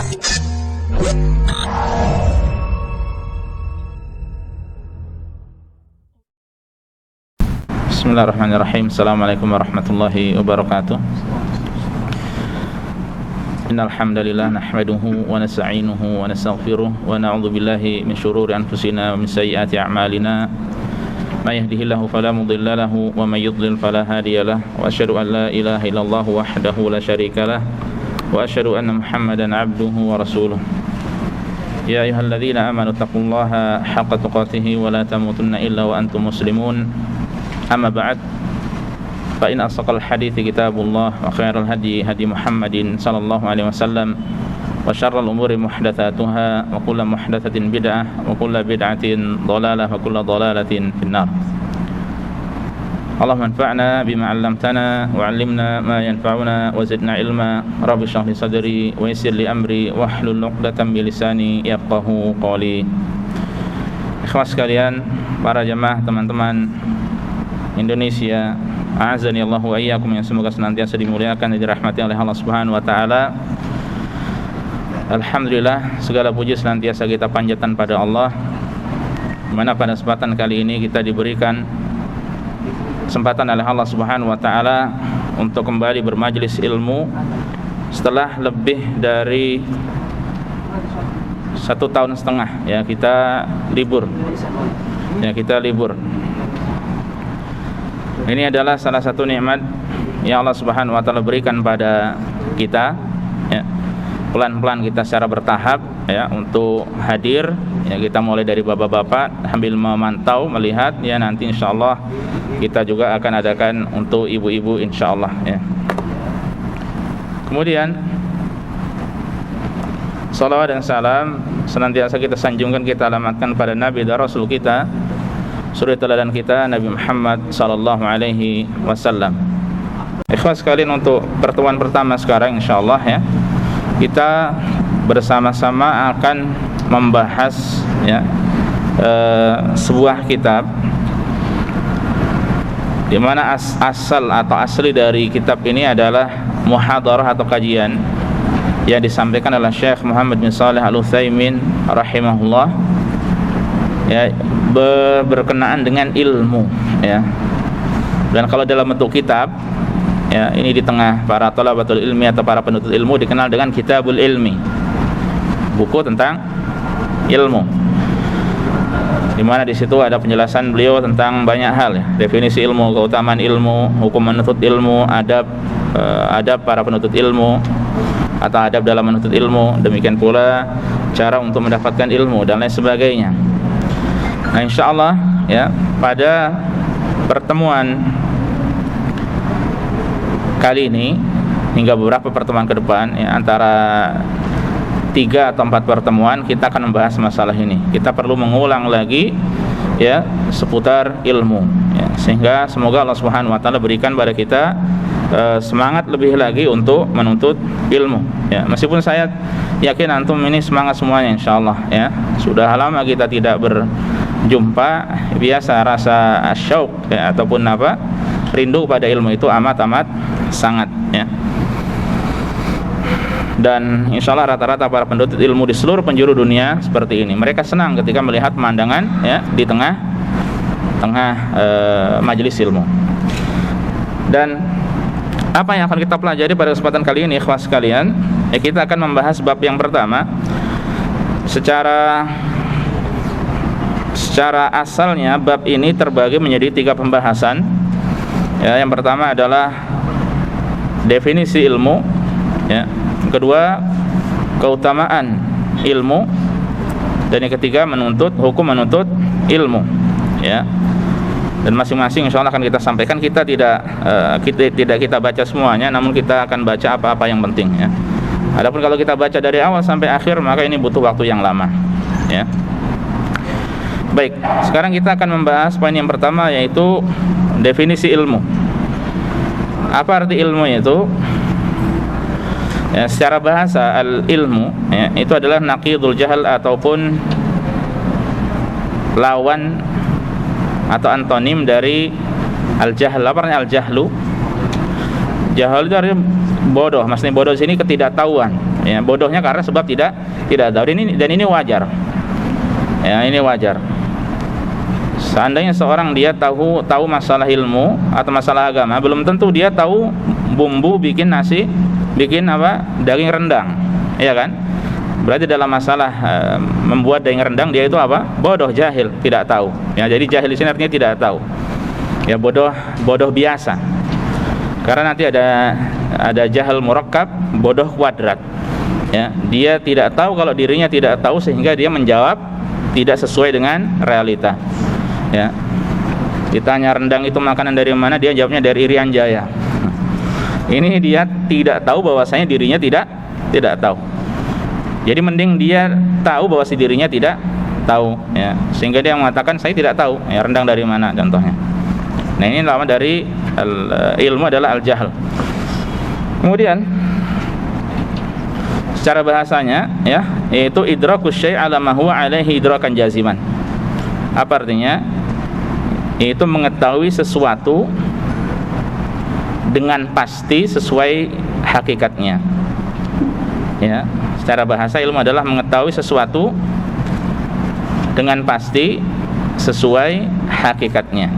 Bismillahirrahmanirrahim. Assalamualaikum warahmatullahi wabarakatuh. Innal hamdalillah nahmaduhu wa nasta'inuhu wa nastaghfiruh wa na'udzu billahi min shururi anfusina wa min sayyiati a'malina. May yahdihillahu fala mudilla lahu wa may yudlil fala hadiya lahu wa asyhadu an la ilaha illallah wahdahu la syarika lah wa asyhadu anna Muhammadan 'abduhu wa rasuluh. Ya ayyuhalladzina amanu taqullaha haqqa tuqatih wa la tamutunna illa wa antum muslimun. Amma ba'd, fa in asaqal hadithi kitabullah wa khairal hadi hadi Muhammadin sallallahu alaihi wasallam wa syarrul umuri muhdatsatuha wa kullu muhdatsatin bid'ah wa kullu bid'atin dhalalah wa kullu dhalalatin finnar. Allahumma anfa'na bima 'allamtana wa 'allimna ma yanfa'una wa zidna ilma. Rabbi shrah li sadri wa yassir li amri wa hlul 'uqdatam min lisani yafqahu qawli. Ikhwas sekalian, para jemaah, teman-teman Indonesia, a'azani Allah wa iyyakum, yang semoga senantiasa dimuliakan dan dirahmati oleh Allah Subhanahu wa taala. Alhamdulillah, segala puji senantiasa kita panjatkan pada Allah, di mana pada kesempatan kali ini kita diberikan kesempatan oleh Allah Subhanahu wa taala untuk kembali bermajelis ilmu setelah lebih dari 1,5 tahun ya kita libur. Ini adalah salah satu nikmat yang Allah Subhanahu wa taala berikan pada kita ya. Pelan-pelan kita secara bertahap ya untuk hadir ya, kita mulai dari bapak-bapak sambil memantau melihat ya, nanti insyaallah kita juga akan adakan untuk ibu-ibu insyaallah ya. Kemudian salawat dan salam senantiasa kita sanjungkan, kita alamatkan pada Nabi dan Rasul kita, suri teladan kita, Nabi Muhammad sallallahu alaihi wasallam. Ikhwas sekalian, untuk pertemuan pertama sekarang insyaallah ya, kita bersama-sama akan membahas ya sebuah kitab di mana asal atau asli dari kitab ini adalah muhadarah atau kajian yang disampaikan oleh Syekh Muhammad bin Shalih Al-Utsaimin rahimahullah ya, berkenaan dengan ilmu ya. Dan kalau dalam bentuk kitab ya, ini di tengah para thalabatul ilmi atau para penuntut ilmu dikenal dengan kitabul ilmi, buku tentang ilmu, di mana di situ ada penjelasan beliau tentang banyak hal ya, definisi ilmu, keutamaan ilmu, hukum menuntut ilmu, adab para penuntut ilmu atau adab dalam menuntut ilmu, demikian pula cara untuk mendapatkan ilmu dan lain sebagainya. Nah, insyaallah ya, pada pertemuan kali ini hingga beberapa pertemuan ke depan ya, antara 3 atau 4 pertemuan kita akan membahas masalah ini. Kita perlu mengulang lagi ya seputar ilmu ya, sehingga semoga Allah Subhanahu wa taala berikan pada kita semangat lebih lagi untuk menuntut ilmu ya. Meskipun saya yakin antum ini semangat semuanya insyaallah ya. Sudah lama kita tidak berjumpa, biasa rasa syauq ya, ataupun rindu pada ilmu itu amat sangat ya. Dan insyaallah rata-rata para penuntut ilmu di seluruh penjuru dunia seperti ini. Mereka senang ketika melihat pemandangan ya di tengah majelis ilmu. Dan apa yang akan kita pelajari pada kesempatan kali ini ikhwas sekalian ya, kita akan membahas bab yang pertama. Secara asalnya bab ini terbagi menjadi 3 pembahasan ya. Yang pertama adalah definisi ilmu ya, yang kedua keutamaan ilmu, dan yang ketiga hukum menuntut ilmu ya. Dan masing-masing insyaallah akan kita sampaikan. Kita tidak kita baca semuanya, namun kita akan baca apa-apa yang penting ya. Adapun kalau kita baca dari awal sampai akhir, maka ini butuh waktu yang lama ya. Baik, sekarang kita akan membahas poin yang pertama, yaitu definisi ilmu. Apa arti ilmu itu? Ya, secara bahasa al-ilmu ya, itu adalah naqidul jahl ataupun lawan atau antonim dari al-jahl. Apa artinya al-jahlu? Jahal itu artinya bodoh. Maksudnya bodoh di sini ketidaktahuan Ya, bodohnya karena sebab tidak tahu. Dan ini wajar. Ya, ini wajar. Seandainya seorang dia tahu masalah ilmu atau masalah agama, belum tentu dia tahu bumbu bikin nasi, bikin daging rendang, ya kan? Berarti dalam masalah membuat daging rendang dia itu bodoh, jahil, tidak tahu. Ya, jadi jahil di sini artinya tidak tahu. Ya, bodoh biasa. Karena nanti ada jahil murakkab, bodoh kuadrat. Ya, dia tidak tahu kalau dirinya tidak tahu sehingga dia menjawab tidak sesuai dengan realita. Ya, ditanya rendang itu makanan dari mana, dia jawabnya dari Irian Jaya. Ini dia tidak tahu bahwasanya dirinya tidak tahu. Jadi mending dia tahu bahwa dirinya tidak tahu, ya, sehingga dia mengatakan saya tidak tahu, ya, rendang dari mana contohnya. Nah, ini nama dari ilmu adalah al-jahl. Kemudian secara bahasanya, ya, yaitu idrakus syai' ala ma huwa alaihi idrakan jaziman. Apa artinya? Itu mengetahui sesuatu dengan pasti sesuai hakikatnya. Ya, secara bahasa ilmu adalah mengetahui sesuatu dengan pasti sesuai hakikatnya.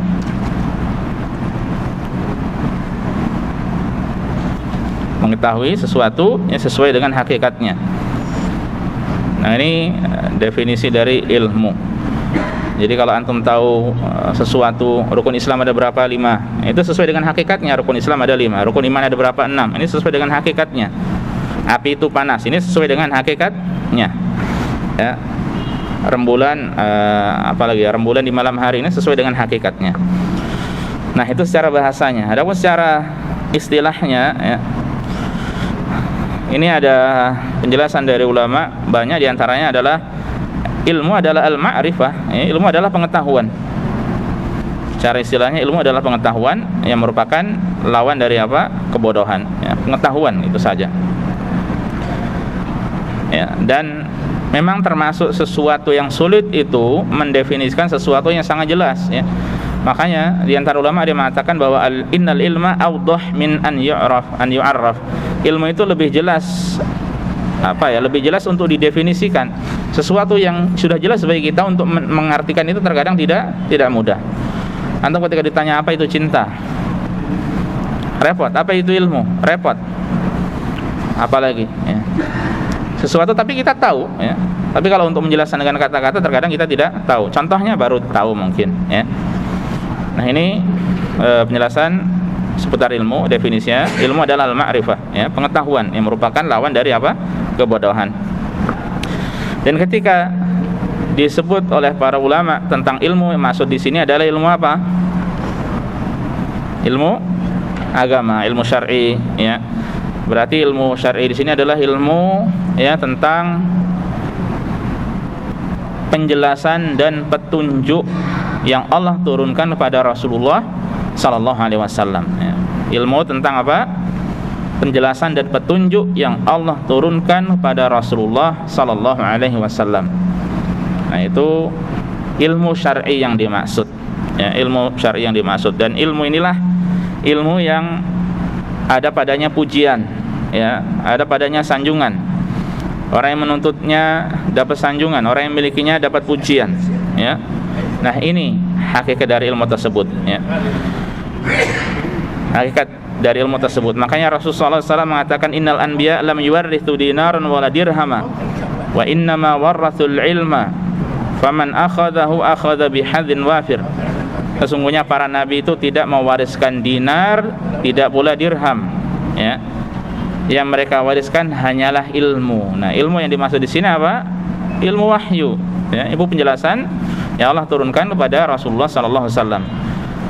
Mengetahui sesuatu yang sesuai dengan hakikatnya. Nah, ini definisi dari ilmu. Jadi kalau antum tahu sesuatu, rukun Islam ada berapa? 5. Itu sesuai dengan hakikatnya. Rukun Islam ada 5, rukun iman ada berapa? 6. Ini sesuai dengan hakikatnya. Api itu panas, ini sesuai dengan hakikatnya. Ya. Rembulan rembulan di malam hari, ini sesuai dengan hakikatnya. Nah, itu secara bahasanya. Adapun secara istilahnya, ya, ini ada penjelasan dari ulama, banyak diantaranya adalah ilmu adalah al-ma'rifah, ya, ilmu adalah pengetahuan. Cara istilahnya ilmu adalah pengetahuan yang merupakan lawan dari kebodohan, ya, pengetahuan itu saja. Ya, dan memang termasuk sesuatu yang sulit itu mendefinisikan sesuatu yang sangat jelas, ya. Makanya di antara ulama dia mengatakan bahwa innal ilma awdah min an yu'arraf. Ilmu itu lebih jelas lebih jelas untuk didefinisikan. Sesuatu yang sudah jelas bagi kita untuk mengartikan itu terkadang tidak mudah. Antum ketika ditanya apa itu cinta, repot. Apa itu ilmu, repot. Apalagi, ya, sesuatu tapi kita tahu, ya. Tapi kalau untuk menjelaskan dengan kata-kata terkadang kita tidak tahu. Contohnya baru tahu mungkin, ya. Nah, ini penjelasan seputar ilmu. Definisinya, ilmu adalah al-ma'rifah, ya, pengetahuan yang merupakan lawan dari kebodohan. Dan ketika disebut oleh para ulama tentang ilmu, maksud di sini adalah ilmu apa? Ilmu agama, ilmu syar'i, ya. Berarti ilmu syar'i di sini adalah ilmu, ya, tentang penjelasan dan petunjuk yang Allah turunkan kepada Rasulullah sallallahu alaihi wasallam, ya. Ilmu tentang penjelasan dan petunjuk yang Allah turunkan kepada Rasulullah sallallahu alaihi wasallam. Nah, itu ilmu syar'i yang dimaksud, ya, ilmu syar'i yang dimaksud. Dan ilmu inilah ilmu yang ada padanya pujian, ya, ada padanya sanjungan. Orang yang menuntutnya dapat sanjungan, orang yang memilikinya dapat pujian, ya. Nah, ini hakikat dari ilmu tersebut, ya. Hakikat dari ilmu tersebut. Makanya Rasulullah SAW mengatakan innal anbiya lam yuwarrithu dinaran wala dirhama wa innama warrathul ilma faman akhadahu akhadha bihadzin wafir. Sesungguhnya para nabi itu tidak mewariskan dinar, tidak pula dirham, ya. Yang mereka wariskan hanyalah ilmu. Nah, ilmu yang dimaksud di sini apa? Ilmu wahyu, ya. Itu penjelasan yang Allah turunkan kepada Rasulullah sallallahu alaihi wasallam.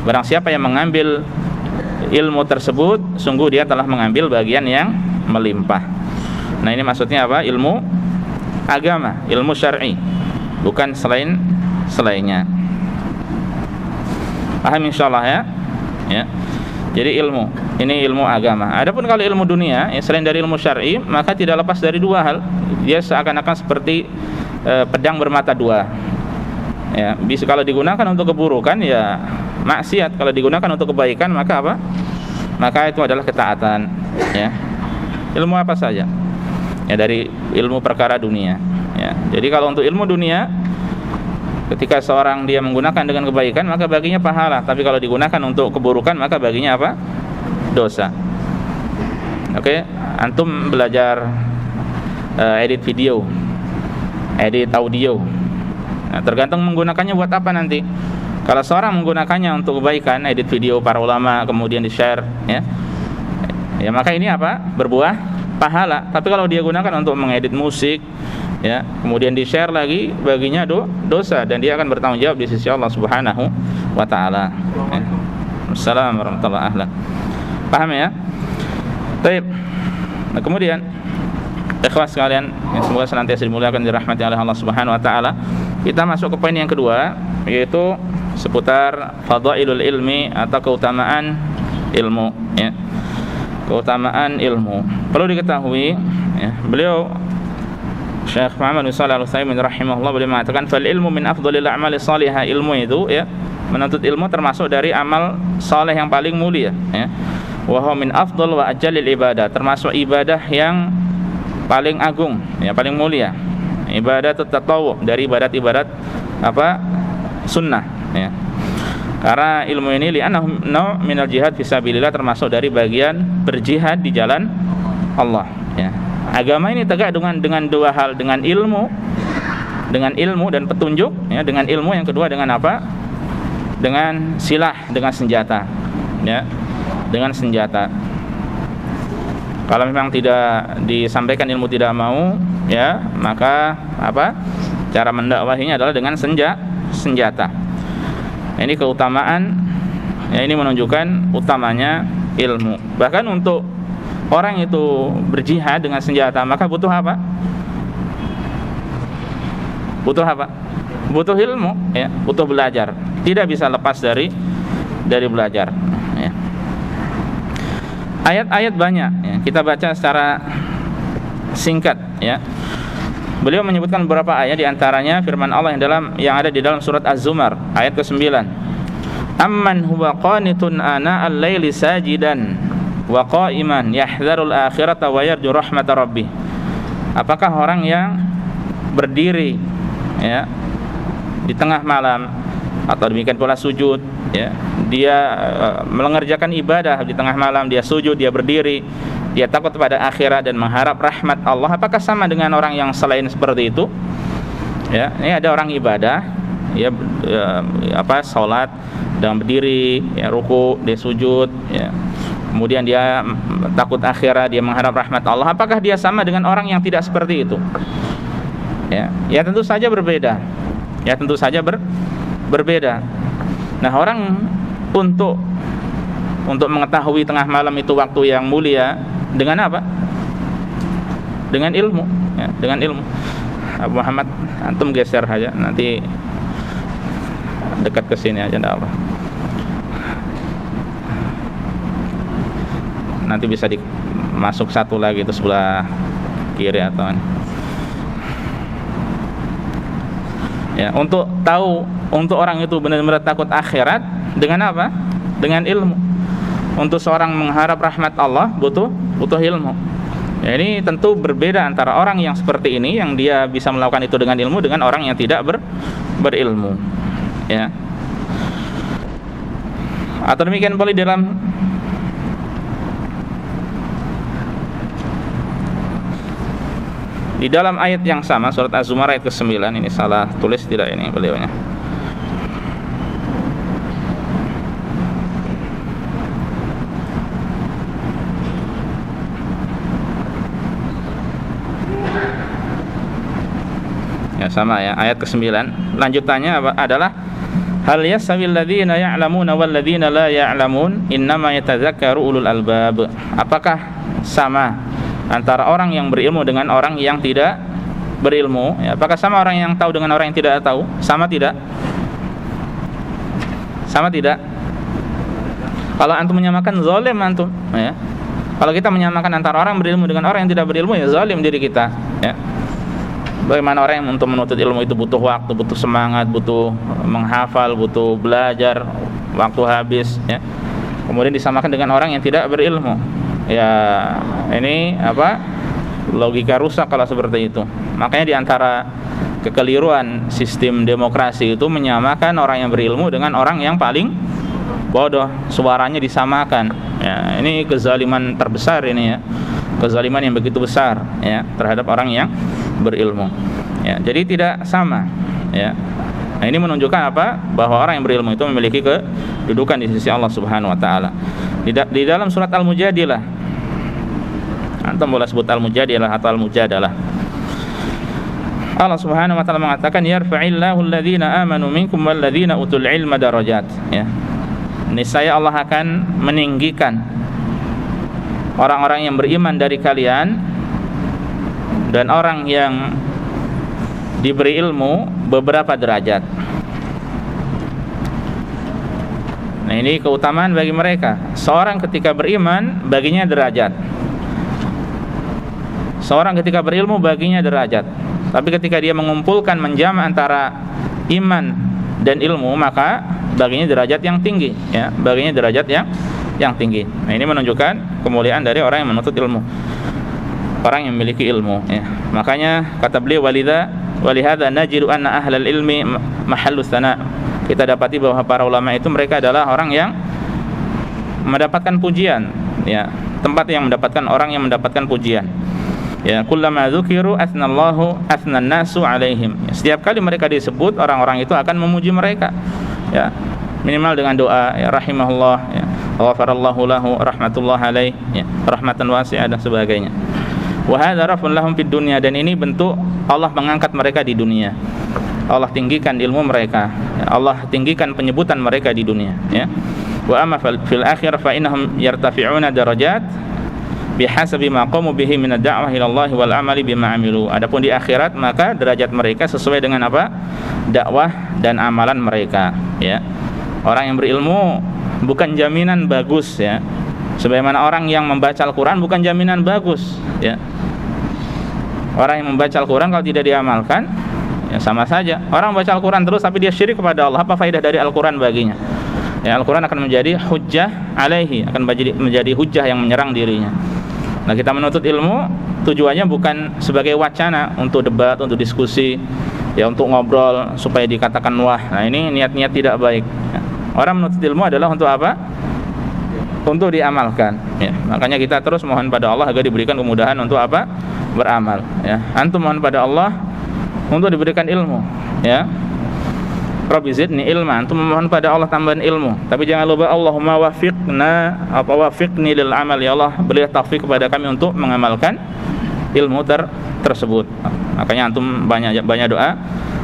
Barang siapa yang mengambil ilmu tersebut, sungguh dia telah mengambil bagian yang melimpah. Nah, ini maksudnya apa? Ilmu agama, ilmu syar'i, bukan selainnya. Paham insyaallah, ya? Ya. Jadi ilmu, ini ilmu agama. Adapun kalau ilmu dunia, ya, selain dari ilmu syar'i, maka tidak lepas dari dua hal. Dia seakan-akan seperti pedang bermata dua. Ya, bisa kalau digunakan untuk keburukan, ya maksiat. Kalau digunakan untuk kebaikan, maka apa? Maka itu adalah ketaatan, ya. Ilmu apa saja. ya, dari ilmu perkara dunia, ya. Jadi kalau untuk ilmu dunia, ketika seorang dia menggunakan dengan kebaikan maka baginya pahala, tapi kalau digunakan untuk keburukan maka baginya apa? Dosa. Oke, antum belajar edit video, edit audio. Nah, tergantung menggunakannya buat apa nanti. Kalau seorang menggunakannya untuk kebaikan, edit video para ulama kemudian di-share, ya maka ini apa? Berbuah pahala. Tapi kalau dia gunakan untuk mengedit musik, ya, kemudian di-share lagi, baginya dosa, dan dia akan bertanggung jawab di sisi Allah Subhanahu wa taala. Assalamualaikum warahmatullahi wabarakatuh. Paham ya? Baik. Nah, kemudian ikhlas sekalian yang semoga senantiasa dimuliakan, dirahmati oleh Allah Subhanahu wa taala, kita masuk ke poin yang kedua, yaitu seputar fadailul ilmi atau keutamaan ilmu, ya. Keutamaan ilmu. Perlu diketahui, ya, beliau Syekh Muhammad bin Shalih Al-Utsaimin rahimahullah beliau mengatakan fal ilmu min afdhalil a'mali shalihah, ilmu itu, ya, menuntut ilmu termasuk dari amal saleh yang paling mulia, ya. Wa huwa min afdhal wa ajalil ibadah, termasuk ibadah yang paling agung, ya, paling mulia. Ibadah tatawwu, dari ibadat-ibadat apa? Sunnah, ya. Karena ilmu ini li'annahu naw' minal jihad fisabilillah, termasuk dari bagian berjihad di jalan Allah, ya. Agama ini tegak dengan dua hal, dengan ilmu dan petunjuk, ya, dengan ilmu, yang kedua dengan apa? Dengan silah, dengan senjata, ya. Dengan senjata. Kalau memang tidak disampaikan ilmu tidak mau, ya, maka apa? Cara mendakwahinya adalah dengan senjata. Ini keutamaan, ya, ini menunjukkan utamanya ilmu. Bahkan untuk orang itu berjihad dengan senjata, maka butuh apa? Butuh apa? Butuh ilmu, ya, butuh belajar. Tidak bisa lepas dari belajar, ya. Ayat-ayat banyak, ya, kita baca secara singkat, ya. Beliau menyebutkan beberapa ayat, di antaranya firman Allah yang ada di dalam surat Az-Zumar ayat ke-9. Amman huwa qanitun ana al-laili sajidan wa qa'iman yahdharul akhirata wa yarju rahmata rabbih. Apakah orang yang berdiri, ya, di tengah malam, atau demikian pula sujud, ya, dia mengerjakan ibadah di tengah malam, dia sujud, dia berdiri, dia takut pada akhirat dan mengharap rahmat Allah, apakah sama dengan orang yang selain seperti itu? Ya, ini ada orang ibadah, ya, salat dengan berdiri, ya, ruku, dia sujud, ya, kemudian dia takut akhirat, dia mengharap rahmat Allah, apakah dia sama dengan orang yang tidak seperti itu? Ya tentu saja berbeda. Ya tentu saja berbeda. Nah, orang untuk mengetahui tengah malam itu waktu yang mulia dengan apa? Dengan ilmu, ya, dengan ilmu. Abu Muhammad, antum geser aja, nanti dekat ke sini aja, insyaallah. Nanti bisa masuk satu lagi itu sebelah kiri atau ini. Ya, untuk tahu, untuk orang itu benar-benar takut akhirat dengan apa? Dengan ilmu. Untuk seorang mengharap rahmat Allah butuh ilmu. Ya, ini tentu berbeda antara orang yang seperti ini, yang dia bisa melakukan itu dengan ilmu, dengan orang yang tidak berilmu. Ya. Atau demikian pula di dalam ayat yang sama, surat Az-Zumar ayat ke-9, ini salah tulis tidak ini beliaunya. Ya, sama ya, ayat ke-9. Lanjutannya adalah hal yasawil ladzina ya'lamuna wal ladzina la ya'lamun innama yatadzakkaru ulul albab. Apakah sama antara orang yang berilmu dengan orang yang tidak berilmu? Ya, apakah sama orang yang tahu dengan orang yang tidak tahu? Sama tidak? Sama tidak? Kalau antum menyamakan, zalim antum, ya. Kalau kita menyamakan antara orang berilmu dengan orang yang tidak berilmu, ya zalim diri kita, ya. Bagaimana orang yang untuk menuntut ilmu itu butuh waktu, butuh semangat, butuh menghafal, butuh belajar, waktu habis, ya. Kemudian disamakan dengan orang yang tidak berilmu. Ya, ini apa? Logika rusak kalau seperti itu. Makanya di antara kekeliruan sistem demokrasi itu menyamakan orang yang berilmu dengan orang yang paling bodoh, suaranya disamakan. Ya, ini kezaliman terbesar ini ya. Kezaliman yang begitu besar ya terhadap orang yang berilmu. Ya, jadi tidak sama ya. Nah, ini menunjukkan apa? Bahwa orang yang berilmu itu memiliki kedudukan di sisi Allah Subhanahu wa taala. Di dalam surat Al-Mujadilah, antum boleh sebut Al-Mujadilah atau Al-Mujadalah, Allah Subhanahu wa taala mengatakan yarfa'illahu alladhina amanu minkum walladhina utul ilma darajat ya. Niscaya Allah akan meninggikan orang-orang yang beriman dari kalian dan orang yang diberi ilmu beberapa derajat. Nah, ini keutamaan bagi mereka. Seorang ketika beriman baginya derajat. Seorang ketika berilmu baginya derajat. Tapi ketika dia mengumpulkan menjama antara iman dan ilmu, maka baginya derajat yang tinggi ya, baginya derajat yang tinggi. Nah, ini menunjukkan kemuliaan dari orang yang menuntut ilmu, orang yang memiliki ilmu ya. Makanya kata beliau walihada najidu anna ahlal ilmi mahallus sana. Kita dapati bahwa para ulama itu mereka adalah orang yang mendapatkan pujian ya, tempat yang mendapatkan orang yang mendapatkan pujian. Ya, kullama dzukiru athnallahu athnan nasu alaihim. Ya, setiap kali mereka disebut, orang-orang itu akan memuji mereka. Ya, minimal dengan doa ya, rahimahullah ya, ghafarallahu lahu rahmatullah alaih ya, rahmatan wasi'ah dan sebagainya. Wa hadza rafun lahum fid dunya, dan ini bentuk Allah mengangkat mereka di dunia. Allah tinggikan ilmu mereka ya, Allah tinggikan penyebutan mereka di dunia ya. Wa amma fil akhir fa innahum yartafi'una darajat bihasabi ma qamu bihi min ad-da'wah ila Allah wal amali bima amilu. Adapun di akhirat maka derajat mereka sesuai dengan apa? Dakwah dan amalan mereka ya. Orang yang berilmu bukan jaminan bagus ya. Sebagaimana orang yang membaca Al-Qur'an bukan jaminan bagus ya. Orang yang membaca Al-Qur'an kalau tidak diamalkan ya sama saja. Orang baca Al-Qur'an terus tapi dia syirik kepada Allah, apa faedah dari Al-Qur'an baginya? Ya, Al-Qur'an akan menjadi hujjah alaihi, akan menjadi hujjah yang menyerang dirinya. Nah, kita menuntut ilmu tujuannya bukan sebagai wacana untuk debat, untuk diskusi, ya untuk ngobrol supaya dikatakan wah. Nah, ini niat-niat tidak baik. Ya. Orang menuntut ilmu adalah untuk apa? Untuk diamalkan. Ya. Makanya kita terus mohon pada Allah agar diberikan kemudahan untuk apa? Beramal. Ya. Antum mohon pada Allah untuk diberikan ilmu. Ya. Rabbi zidni ilma, antum memohon pada Allah tambahan ilmu. Tapi jangan lupa Allahumma wafiqni lil amal, ya Allah berilah taufik kepada kami untuk mengamalkan ilmu tersebut. Makanya antum banyak doa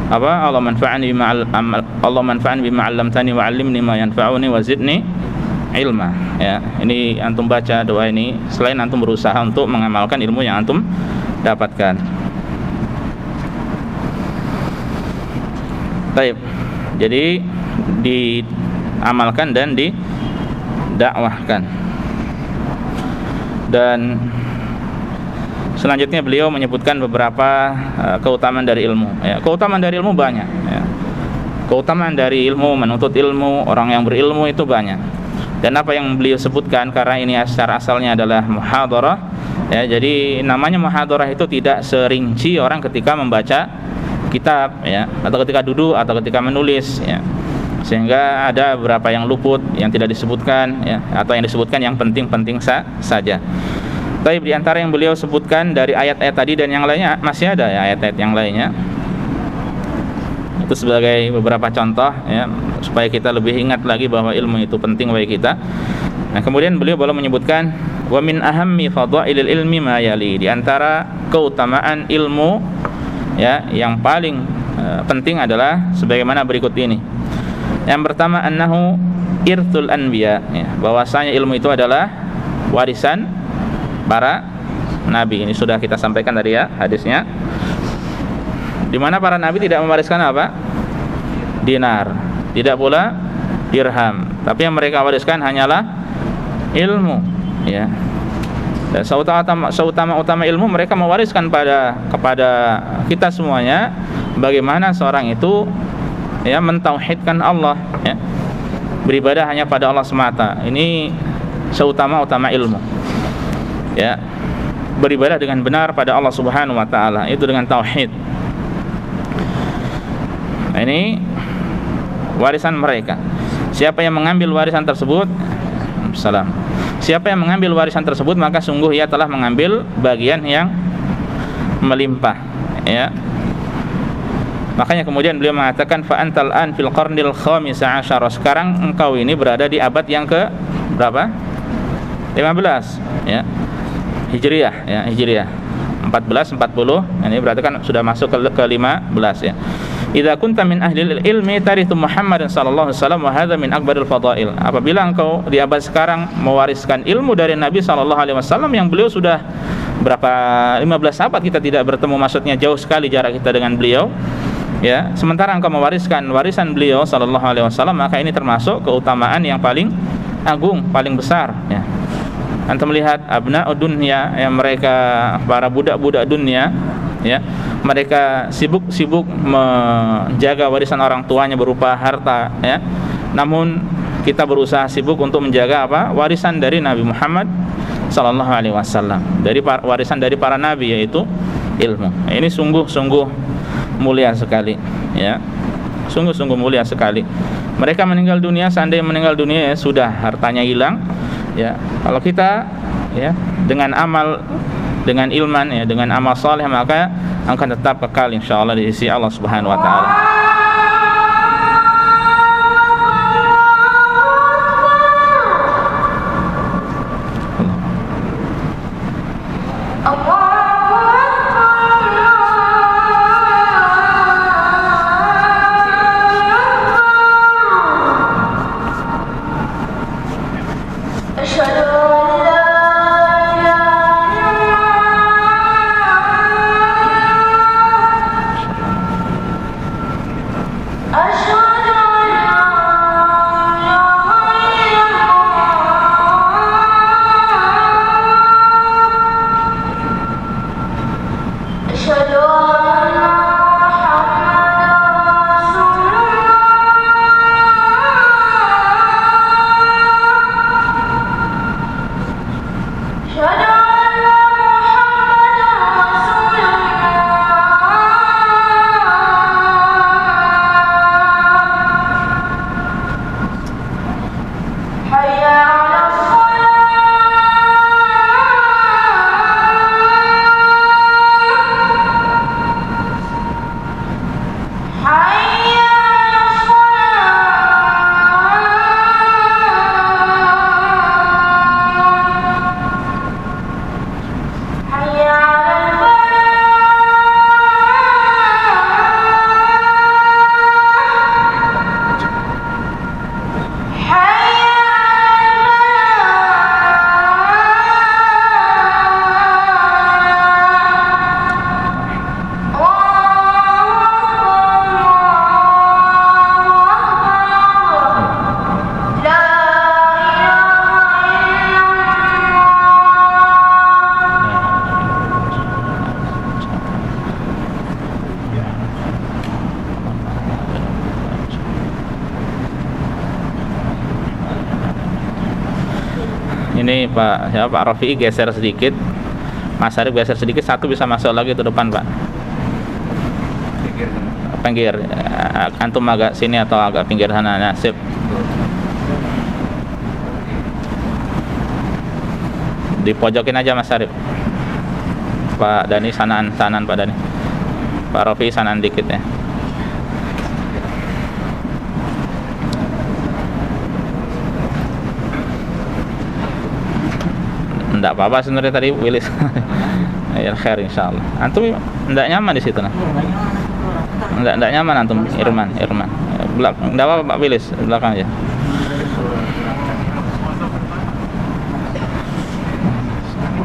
apa? Allah manfa'ni bima 'allamtani wa 'allimni ma yanfa'uni wa zidni ilma. Ya, ini antum baca doa ini selain antum berusaha untuk mengamalkan ilmu yang antum dapatkan. Baik. Jadi diamalkan dan didakwahkan. Dan selanjutnya beliau menyebutkan beberapa keutamaan dari ilmu. Ya, keutamaan dari ilmu banyak. Ya. Keutamaan dari ilmu, menuntut ilmu, orang yang berilmu itu banyak. Dan apa yang beliau sebutkan karena ini secara asalnya adalah muhadharah. Ya, jadi namanya muhadharah itu tidak serinci orang ketika membaca kitab ya, atau ketika duduk atau ketika menulis ya. Sehingga ada beberapa yang luput yang tidak disebutkan ya, atau yang disebutkan yang penting-penting saja. Tapi di antara yang beliau sebutkan dari ayat-ayat tadi dan yang lainnya masih ada ya ayat-ayat yang lainnya. Itu sebagai beberapa contoh ya, supaya kita lebih ingat lagi bahwa ilmu itu penting bagi kita. Nah, kemudian beliau baru menyebutkan wa min ahammi fadhailil ilmi ma yali, di antara keutamaan ilmu ya, yang paling penting adalah sebagaimana berikut ini. Yang pertama annahu irthul anbiya ya, bahwasanya ilmu itu adalah warisan para nabi. Ini sudah kita sampaikan tadi ya hadisnya. Di mana para nabi tidak mewariskan apa? Dinar, tidak pula dirham, tapi yang mereka wariskan hanyalah ilmu ya. Dan seutama ilmu mereka mewariskan kepada kita semuanya bagaimana seorang itu ya mentauhidkan Allah ya, beribadah hanya pada Allah semata. Ini seutama ilmu ya. beribadah dengan benar pada Allah Subhanahu wa taala, itu dengan tauhid. Nah, ini warisan mereka. Siapa yang mengambil warisan tersebut, siapa yang mengambil warisan tersebut, maka sungguh ia telah mengambil bagian yang melimpah, ya. Makanya kemudian beliau mengatakan fa antal an fil qarnil khamis asyara. Sekarang engkau ini berada di abad yang ke berapa? 15, ya. Hijriah, ya, Hijriah. 1440. Ini berarti kan sudah masuk ke 15, ya. Idza kunta min ahli ilmi tarith Muhammad sallallahu alaihi wasallam wa hadza min akbaril fadail. Apabila engkau di abad sekarang mewariskan ilmu dari Nabi sallallahu alaihi wasallam yang beliau sudah berapa 15 abad kita tidak bertemu, maksudnya jauh sekali jarak kita dengan beliau, ya. Sementara engkau mewariskan warisan beliau sallallahu alaihi wasallam, maka ini termasuk keutamaan yang paling agung, paling besar, ya. Antum melihat abna'ud dunya, yang mereka para budak-budak dunia, ya, mereka sibuk menjaga warisan orang tuanya berupa harta, ya. Namun kita berusaha sibuk untuk menjaga apa? Warisan dari Nabi Muhammad sallallahu alaihi wasallam, dari warisan dari para nabi, yaitu ilmu. Ini sungguh-sungguh mulia sekali, ya. Sungguh-sungguh mulia sekali. Mereka meninggal dunia, seandainya meninggal dunia, ya sudah, hartanya hilang, ya. Kalau kita, ya, dengan amal, dengan ilman, ya, dengan amal saleh, maka akan tetap kekal insyaallah di sisi Allah Subhanahu wa taala. Ini Pak Rafi'i geser sedikit, Mas Arif geser sedikit, satu bisa masuk lagi ke depan, Pak. Pinggir. Antum agak sini atau agak pinggir sana, nasib. Dipojokin aja Mas Arif. Pak Dani sanaan Pak Dani. Pak Rafi'i sanaan dikit, ya. Enggak apa-apa sebenarnya tadi Willis. Ya khair insyaallah. Antum enggak nyaman di situ nah. Enggak nyaman antum Irman. Belakang enggak apa-apa Pak Willis, belakang aja.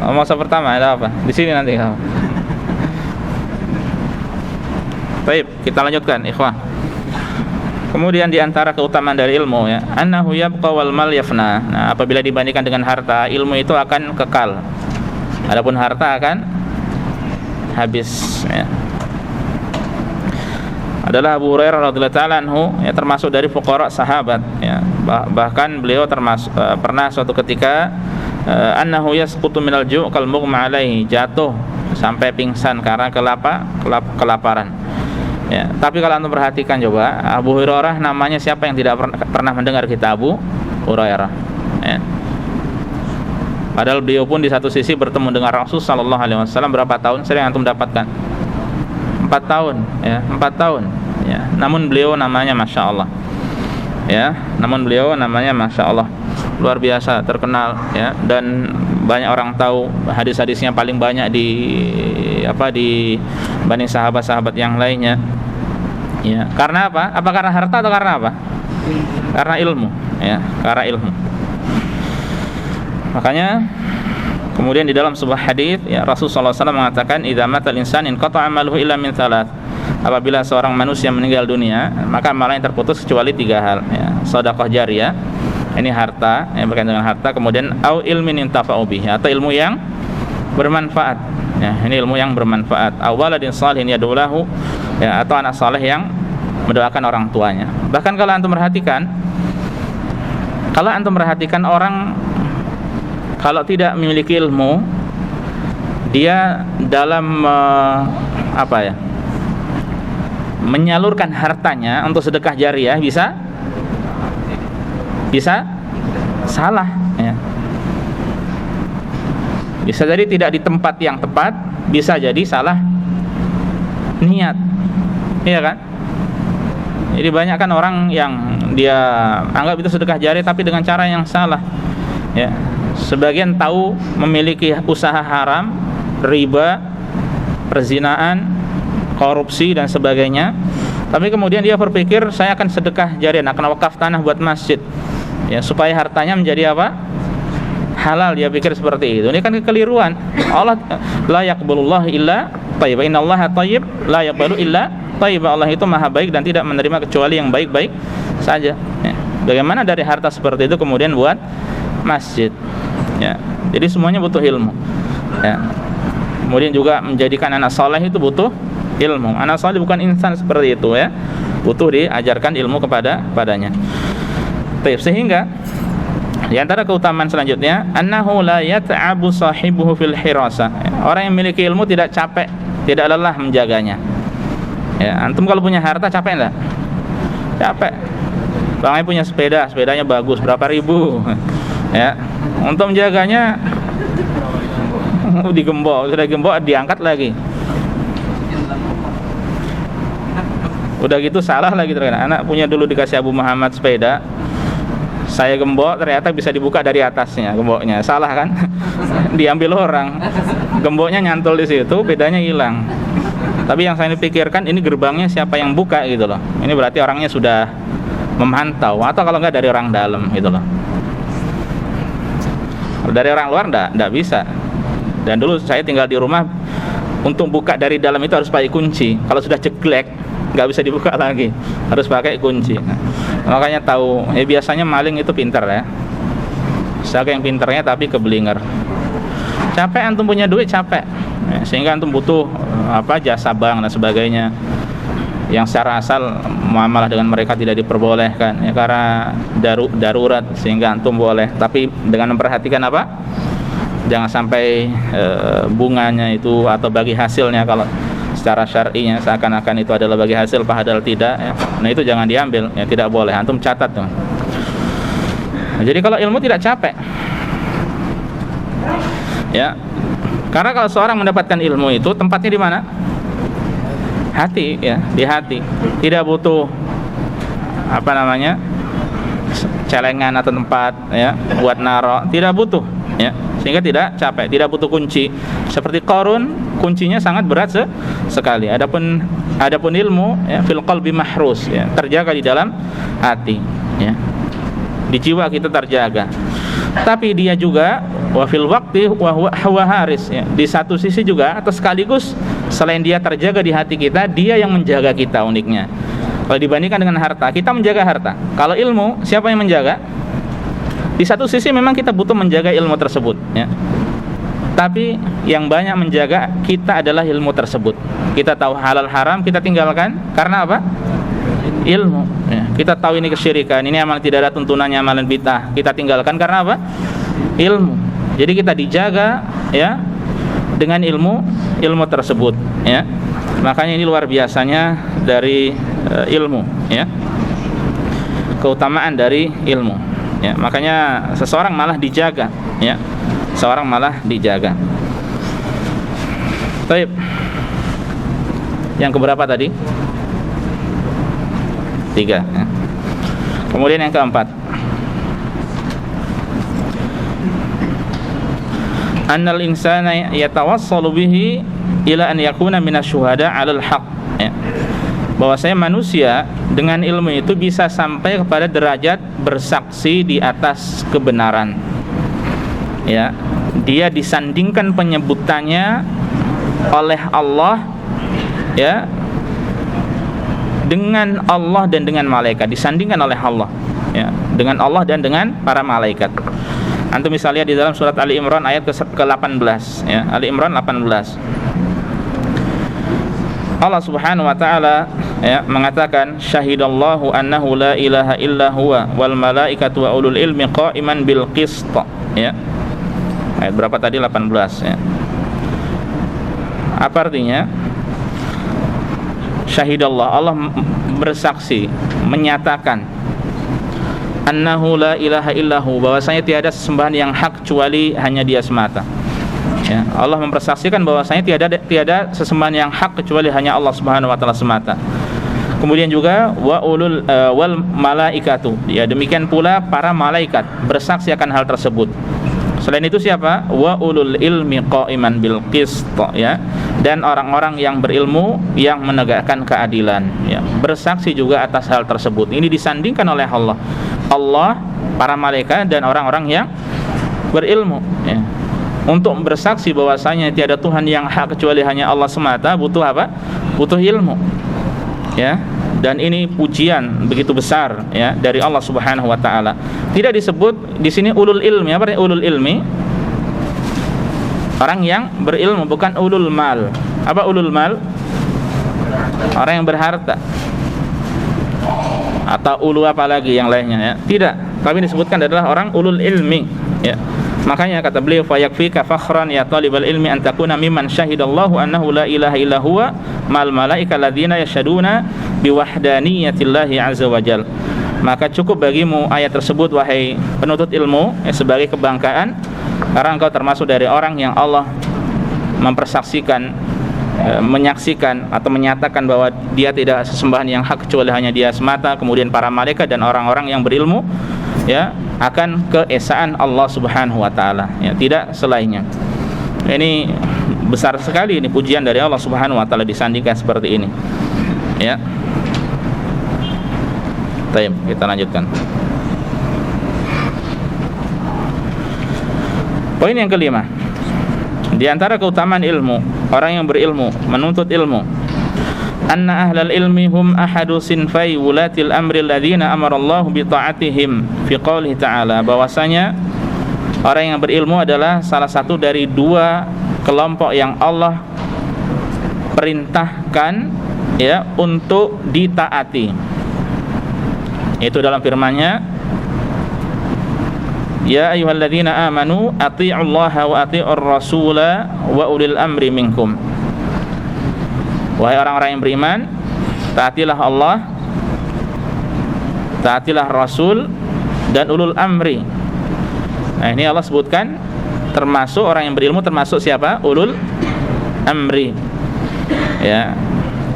Masa pertama ada apa? Di sini nanti kamu. Baik, kita lanjutkan ikhwah. Kemudian di antara keutamaan dari ilmu, ya, annahu yabqa wal mal yafna. Nah, apabila dibandingkan dengan harta, ilmu itu akan kekal. Adapun harta akan habis, ya. Adalah Abu Hurairah radhiyallahu taala anhu, ya, termasuk dari fuqara sahabat, ya. Bahkan beliau pernah suatu ketika annahu yasqutu minal ju' kal mughma alaihi, jatuh sampai pingsan karena kelaparan. Ya, tapi kalau antum perhatikan coba, Abu Hurairah namanya siapa yang tidak pernah mendengar kita Abu Hurairah? Ya. Padahal beliau pun di satu sisi bertemu dengan Rasul sallallahu alaihi wasallam berapa tahun? Sering antum dapatkan 4 tahun, ya, 4 tahun. Ya, namun beliau namanya Masya Allah. Ya, namun beliau namanya Masya Allah, luar biasa terkenal, ya, dan banyak orang tahu hadis-hadisnya paling banyak dibanding sahabat-sahabat yang lainnya. Ya, karena apa? Apa karena harta atau karena apa? Karena ilmu, ya, karena ilmu. Makanya kemudian di dalam sebuah hadis, ya, Rasulullah SAW mengatakan, "Idza matal insan inqata'a amaluhu illa min thalath." Apabila seorang manusia meninggal dunia, maka amalnya terputus kecuali 3 hal, ya. Sedekah jariyah, ini harta, yang berkaitan dengan harta, kemudian au ilmin intafa'u bihi, atau ilmu yang bermanfaat, ya, ini ilmu yang bermanfaat, aw waladin shalihin yad'u lahu, ya, atau anak saleh yang mendoakan orang tuanya. Bahkan kalau antum perhatikan orang kalau tidak memiliki ilmu, dia dalam menyalurkan hartanya untuk sedekah jariyah bisa salah, ya. Bisa jadi tidak di tempat yang tepat, bisa jadi salah niat, iya kan? Jadi banyak kan orang yang dia anggap itu sedekah jariyah tapi dengan cara yang salah, ya. Sebagian tahu memiliki usaha haram, riba, perzinaan, korupsi dan sebagainya, tapi kemudian dia berpikir saya akan sedekah jariyah, akan wakaf tanah buat masjid, ya, supaya hartanya menjadi apa? Halal. Dia pikir seperti itu. Ini kan kekeliruan. Allah la yaqbalullahu illa thayyib. Innallaha thayyib la yaqbalu illa thayyib. Allah itu maha baik dan tidak menerima kecuali yang baik-baik saja, ya. Bagaimana dari harta seperti itu kemudian buat masjid, ya. Jadi semuanya butuh ilmu, ya. Kemudian juga menjadikan anak saleh itu butuh ilmu. Anak saleh bukan insan seperti itu, ya. Butuh diajarkan ilmu kepadanya. Sehingga di antara keutamaan selanjutnya, annahu la yat'abu sahibuhu fil hirasah. Orang yang memiliki ilmu tidak capek, tidak lelah menjaganya. Ya, antum kalau punya harta capek enggak? Capek. Bangnya punya sepedanya bagus, berapa ribu, ya. Untuk menjaganya digembok, sudah gembok diangkat lagi. Udah gitu salah lagi terkadang. Anak punya dulu dikasih Abu Muhammad sepeda, saya gembok, ternyata bisa dibuka dari atasnya gemboknya. Salah kan? Diambil orang. Gemboknya nyantol di situ, bedanya hilang. Tapi yang saya pikirkan, ini gerbangnya siapa yang buka gitu loh. Ini berarti orangnya sudah memantau, atau kalau enggak dari orang dalam gitu loh. Kalau dari orang luar enggak bisa. Dan dulu saya tinggal di rumah, untuk buka dari dalam itu harus pakai kunci. Kalau sudah jeglek, nggak bisa dibuka lagi, harus pakai kunci. Makanya tahu, biasanya maling itu pintar, ya. Saking pintarnya tapi keblinger. Capek antum punya duit, capek, ya, sehingga antum butuh jasa bank dan sebagainya, yang secara asal muamalah dengan mereka tidak diperbolehkan, ya, karena darurat, sehingga antum boleh. Tapi dengan memperhatikan jangan sampai bunganya itu atau bagi hasilnya, kalau secara syar'inya seakan-akan itu adalah bagi hasil padahal tidak, ya. Nah itu jangan diambil, ya, tidak boleh. Antum catat tuh. Nah, jadi kalau ilmu tidak capek, ya, karena kalau seorang mendapatkan ilmu itu tempatnya di mana? Hati, ya, di hati. Tidak butuh celengan atau tempat, ya, buat naro, tidak butuh, ya, sehingga tidak capek, tidak butuh kunci. Seperti Qarun, kuncinya sangat berat sekali. Adapun ilmu, ya, fil qalbi mahrus, ya, terjaga di dalam hati, ya. Di jiwa kita terjaga. Tapi dia juga wa fil waqti wa huwa haris, ya. Di satu sisi juga atau sekaligus selain dia terjaga di hati kita, dia yang menjaga kita uniknya. Kalau dibandingkan dengan harta, kita menjaga harta. Kalau ilmu, siapa yang menjaga? Di satu sisi memang kita butuh menjaga ilmu tersebut, ya. Tapi yang banyak menjaga kita adalah ilmu tersebut. Kita tahu halal haram, kita tinggalkan karena apa? Ilmu, ya. Kita tahu ini kesyirikan, ini amalan tidak ada tuntunannya, amalan bid'ah, kita tinggalkan karena apa? Ilmu, Jadi kita dijaga ya dengan ilmu tersebut ya. Makanya ini luar biasanya dari ilmu ya. Keutamaan dari ilmu ya. Makanya seseorang malah dijaga ya. Seorang malah dijaga. Baik. Yang keberapa tadi? 3 ya. Kemudian yang keempat, annal insana yatawassalu bihi ila an yakuna minasyuhada 'alal haqq ya. Bahwasanya manusia dengan ilmu itu bisa sampai kepada derajat bersaksi di atas kebenaran ya. Dia disandingkan penyebutannya oleh Allah ya, dengan Allah dan dengan malaikat, disandingkan oleh Allah ya, dengan Allah dan dengan para malaikat. Antum misalnya di dalam surat Ali Imran ayat ke-18 ya, Ali Imran 18. Allah Subhanahu wa taala ya mengatakan syahidallahu annahu la ilaha illa huwa wal malaikatu wa ulul ilmi qa'iman bil qist ya. Ayat berapa tadi? 18 ya. Apa artinya? Syahidallah, Allah bersaksi, menyatakan annahu la ilaha illahu, bahwasanya tiada sesembahan yang hak kecuali hanya Dia semata ya. Allah mempersaksikan bahwasanya tiada sesembahan yang hak kecuali hanya Allah Subhanahu wa taala semata. Kemudian juga wal malaikatu ya, demikian pula para malaikat bersaksi akan hal tersebut. Selain itu siapa? Wa ulul ilmi qa'iman bil qist ya, dan orang-orang yang berilmu yang menegakkan keadilan ya, bersaksi juga atas hal tersebut. Ini disandingkan oleh Allah, para malaikat dan orang-orang yang berilmu ya. Untuk bersaksi bahwasanya tiada Tuhan yang hak kecuali hanya Allah semata, butuh apa? Butuh ilmu ya. Dan ini pujian begitu besar ya dari Allah Subhanahu wa taala. Tidak disebut di sini ulul ilmi. Apa artinya ulul ilmi? Orang yang berilmu, bukan ulul mal. Apa ulul mal? Orang yang berharta. Atau ulu apa lagi yang lainnya ya. Tidak, tapi disebutkan adalah orang ulul ilmi ya. Makanya kata beliau, fayakfika fakhran ya talibal ilmi an takuna mimman syahidallahu annahu la ilaha illa huwa mal malaika alladzina yashhaduna biwahdaniyatillahi azza wajal. Maka cukup bagimu ayat tersebut wahai penuntut ilmu sebagai kebanggaan, karena engkau termasuk dari orang yang Allah mempersaksikan, menyaksikan atau menyatakan bahwa Dia tidak sesembahan yang hak kecuali hanya Dia semata. Kemudian para malaikat dan orang-orang yang berilmu ya akan keesaan Allah Subhanahu wa taala ya, tidak selainnya. Ini besar sekali, ini pujian dari Allah Subhanahu wa taala disandingkan seperti ini ya. Baik, kita lanjutkan. Poin yang kelima, di antara keutamaan ilmu, orang yang berilmu, menuntut ilmu, anna ahlal ilmi hum ahadu sinfai wulatil amri alladhina amarallahu bi ta'atihim fi qoulihi ta'ala, bahwasanya orang yang berilmu adalah salah satu dari dua kelompok yang Allah perintahkan ya untuk ditaati. Itu dalam firman-Nya, ya ayyuhalladzina amanu athi'ullaha wa athi'ur rasula wa ulil amri minkum. Wahai orang-orang yang beriman, taatilah Allah, taatilah Rasul dan ulul amri. Nah, ini Allah sebutkan termasuk orang yang berilmu, termasuk siapa? Ulul amri. Ya.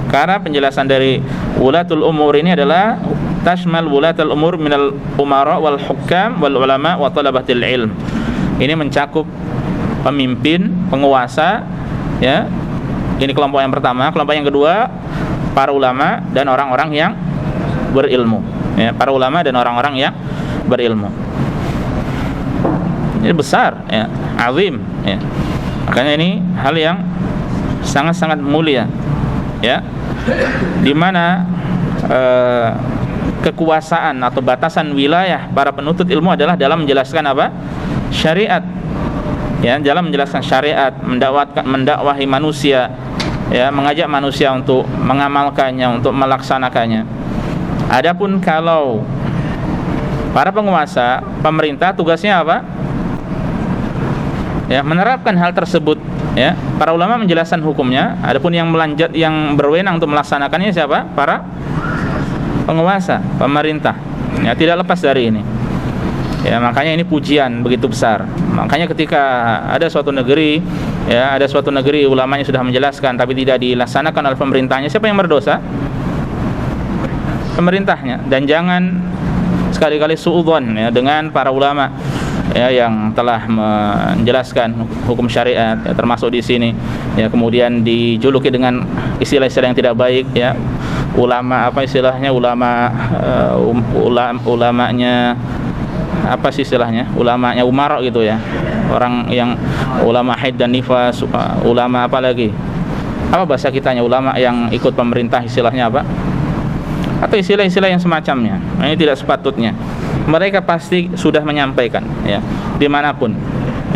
Karena penjelasan dari wulatul umur ini adalah tashmal wulatul umur minal umara wal hukam wal ulama wa talabatil ilm. Ini mencakup pemimpin, penguasa ya. Ini kelompok yang pertama. Kelompok yang kedua, para ulama dan orang-orang yang berilmu ya, para ulama dan orang-orang yang berilmu. Ini besar ya, azim ya. Makanya ini hal yang sangat-sangat mulia ya, di mana kekuasaan atau batasan wilayah para penuntut ilmu adalah dalam menjelaskan apa? Syariat ya, dalam menjelaskan syariat, mendakwahi manusia ya, mengajak manusia untuk mengamalkannya, untuk melaksanakannya. Adapun kalau para penguasa, pemerintah tugasnya apa? ya, menerapkan hal tersebut, ya. Para ulama menjelaskan hukumnya, adapun yang berwenang untuk melaksanakannya siapa? Para penguasa, pemerintah. Ya, tidak lepas dari ini. Ya, makanya ini pujian begitu besar. Makanya ketika ada suatu negeri, ya, ada suatu negeri ulamanya sudah menjelaskan tapi tidak dilaksanakan oleh pemerintahnya, siapa yang berdosa? Pemerintahnya. Dan jangan sekali-kali suudzon, ya, dengan para ulama, ya, yang telah menjelaskan hukum syariat, ya, termasuk di sini, ya, kemudian dijuluki dengan istilah-istilah yang tidak baik, ya, ulama apa istilahnya, ulamanya apa sih istilahnya, ulamanya umara gitu, ya, orang yang ulama haid dan nifas, ulama apa lagi, apa bahasa kitanya, ulama yang ikut pemerintah istilahnya apa, atau istilah-istilah yang semacamnya. Ini tidak sepatutnya. Mereka pasti sudah menyampaikan, ya, dimanapun,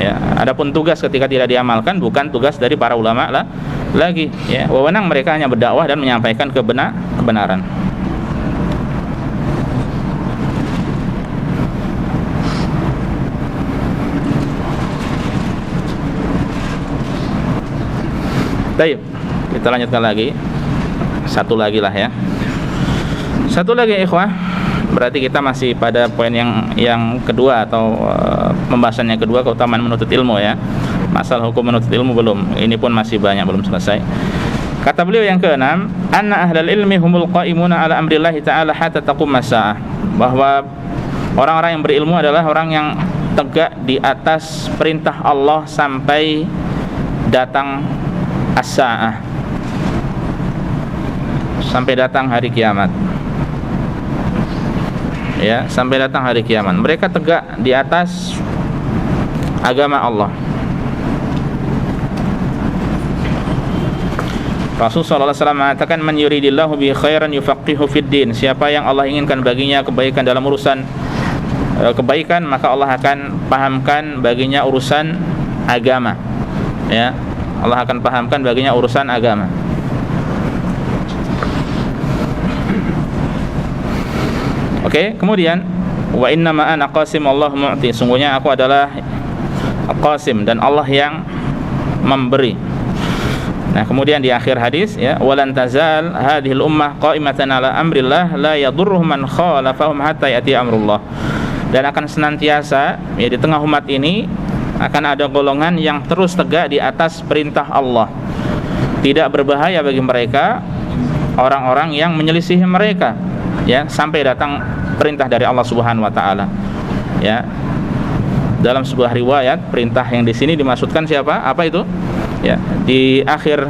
ya. Adapun tugas ketika tidak diamalkan bukan tugas dari para ulama lah lagi, ya. Wewenang mereka hanya berdakwah dan menyampaikan kebenaran. Baik, kita lanjutkan lagi. Satu lagi lah, ya. Satu lagi, ikhwah. Berarti kita masih pada poin yang kedua, atau pembahasan yang kedua, keutamaan menuntut ilmu, ya. Masalah hukum menuntut ilmu belum. Ini pun masih banyak, belum selesai. Kata beliau yang keenam, anna ahlal ilmi humul qaimuna ala amrillahi ta'ala hatta taqum as-saah. Bahwa orang-orang yang berilmu adalah orang yang tegak di atas perintah Allah sampai datang as-saah, sampai datang hari kiamat. Ya, sampai datang hari kiamat. Mereka tegak di atas agama Allah. Rasulullah SAW mengatakan, man yuridillahu bi khairan yufaqihu fid din. Siapa yang Allah inginkan baginya kebaikan dalam urusan kebaikan, maka Allah akan pahamkan baginya urusan agama. Ya, Allah akan pahamkan baginya urusan agama. Oke, kemudian wa innama ana qasim Allahu mu'ti. Sungguhnya aku adalah qasim dan Allah yang memberi. Nah, kemudian di akhir hadis, ya, walan tazal hadhil ummah qa'imatan ala amrillah la yadurruhum man khalafahum hatta ya'ti amrullah. Dan akan senantiasa, ya, di tengah umat ini akan ada golongan yang terus tegak di atas perintah Allah. Tidak berbahaya bagi mereka orang-orang yang menyelisihi mereka, ya, sampai datang perintah dari Allah Subhanahu wa taala. Ya. Dalam sebuah riwayat, perintah yang di sini dimaksudkan siapa? Apa itu? Ya, di akhir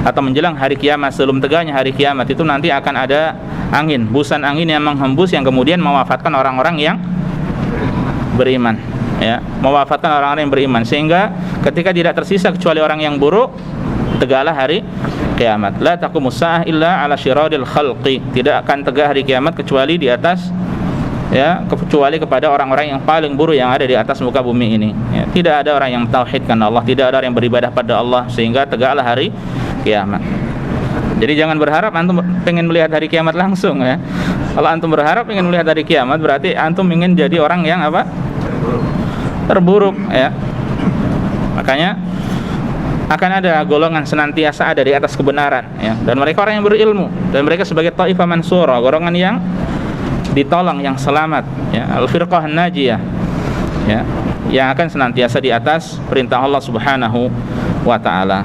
atau menjelang hari kiamat, sebelum tegaknya hari kiamat itu nanti akan ada angin, busan angin yang menghembus yang kemudian mewafatkan orang-orang yang beriman, ya, mewafatkan orang-orang yang beriman, sehingga ketika tidak tersisa kecuali orang yang buruk, tegaklah hari kiamat. La taqumus saah illa ala syiradil khalqi. Tidak akan tegak hari kiamat kecuali di atas, ya, kecuali kepada orang-orang yang paling buruk yang ada di atas muka bumi ini, ya. Tidak ada orang yang mentauhidkan Allah, tidak ada orang yang beribadah pada Allah, sehingga tegaklah hari kiamat. Jadi jangan berharap antum pengen melihat hari kiamat langsung, ya. Kalau antum berharap pengen melihat hari kiamat, berarti antum ingin jadi orang yang apa? Terburuk, ya. Makanya akan ada golongan senantiasa ada di atas kebenaran, ya. Dan mereka orang yang berilmu, dan mereka sebagai taifah mansura, golongan yang ditolong, yang selamat, ya, al-firqah najiyah, ya, yang akan senantiasa di atas perintah Allah Subhanahu wa taala.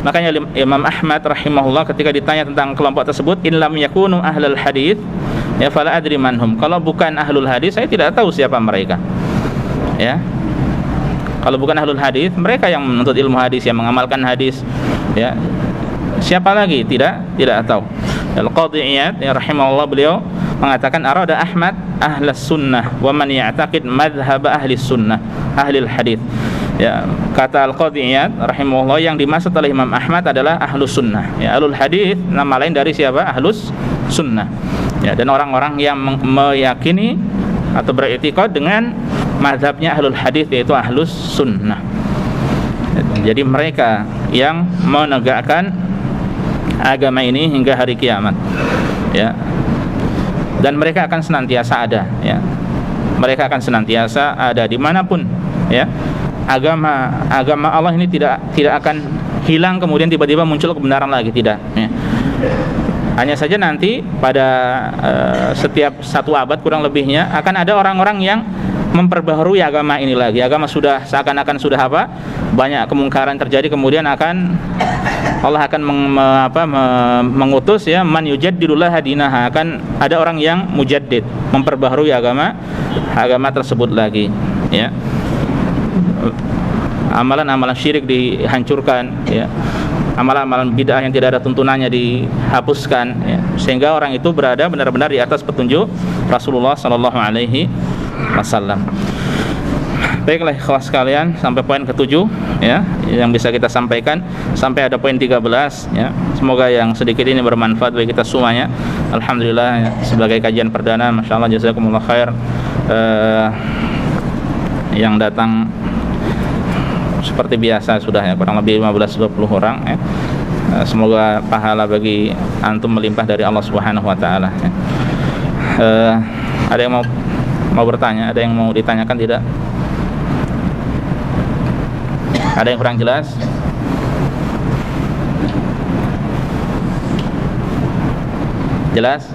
Makanya Imam Ahmad rahimahullah ketika ditanya tentang kelompok tersebut, in lam yakunu ahlul hadits, ya, fala adri manhum. Kalau bukan ahlul hadis, saya tidak tahu siapa mereka. Ya. Kalau bukan ahlul hadis, mereka yang menuntut ilmu hadis, yang mengamalkan hadis, ya. Siapa lagi? Tidak tahu. Al-Qadhi Iyad, ya, rahimahullah, beliau mengatakan arada Ahmad ahlas sunnah wa man ya'taqid madhhab ahli sunnah ahli hadis. Ya, kata Al-Qadhi Iyad rahimahullah, yang dimaksud oleh Imam Ahmad adalah ahlus sunnah, ya. Ahlul hadis nama lain dari siapa? Ahlus sunnah, ya. Dan orang-orang yang meyakini atau beriktikad dengan mazhabnya ahlul hadis, yaitu ahlus sunnah. Jadi mereka yang menegakkan agama ini hingga hari kiamat, ya. Dan mereka akan senantiasa ada, ya. Mereka akan senantiasa ada dimanapun, ya. agama Allah ini tidak akan hilang kemudian tiba-tiba muncul kebenaran lagi, tidak ya. Hanya saja nanti pada setiap satu abad kurang lebihnya akan ada orang-orang yang memperbaharui agama ini lagi. Agama sudah seakan-akan sudah banyak kemungkaran terjadi, kemudian Allah akan mengutus ya man yujaddidullah hadinaha, akan ada orang yang mujaddid, memperbaharui agama tersebut lagi ya. Amalan-amalan syirik dihancurkan ya. Amalan-amalan bid'ah yang tidak ada tuntunannya dihapuskan ya. Sehingga orang itu berada benar-benar di atas petunjuk Rasulullah sallallahu alaihi wasallam. Baiklah ikhwah sekalian, sampai poin ke-7 ya yang bisa kita sampaikan, sampai ada poin 13 ya. Semoga yang sedikit ini bermanfaat bagi kita semuanya. Alhamdulillah ya, sebagai kajian perdana, masyaallah jazakumullah khair. Yang datang seperti biasa sudah ya, kurang lebih 15-20 orang ya. Semoga pahala bagi antum melimpah dari Allah Subhanahu wa taala ya. Ada yang mau bertanya, ada yang mau ditanyakan tidak? Ada yang kurang jelas? Jelas?